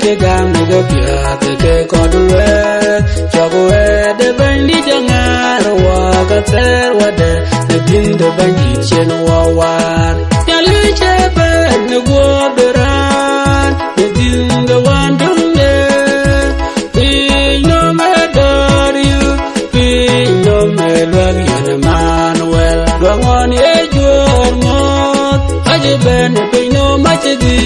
che gam ni go pia ke ko duwe chogo de bandi jangar wa ka ter wa de din de bandi chen wa war ya lu che ben ne go beran de din de wan dum de we no me dor you we no me love you Manuel lo ngon e jor ngot aje ben pe no ma che di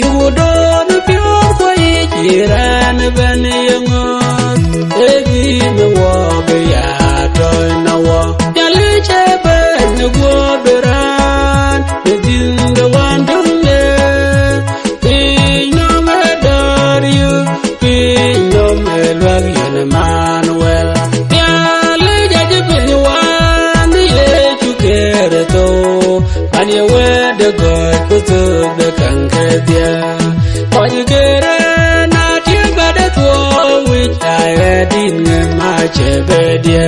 you do no pure ko e jiran ben yangot e gi me wo be ya to na wo ya lu che ben ne go beran de din de wan dum de we no me dor you we no me love you Manuel ya le ja je be wan ye chu kere to and you wear the good put the kanke dia for you get not you got it which I had in my chebedia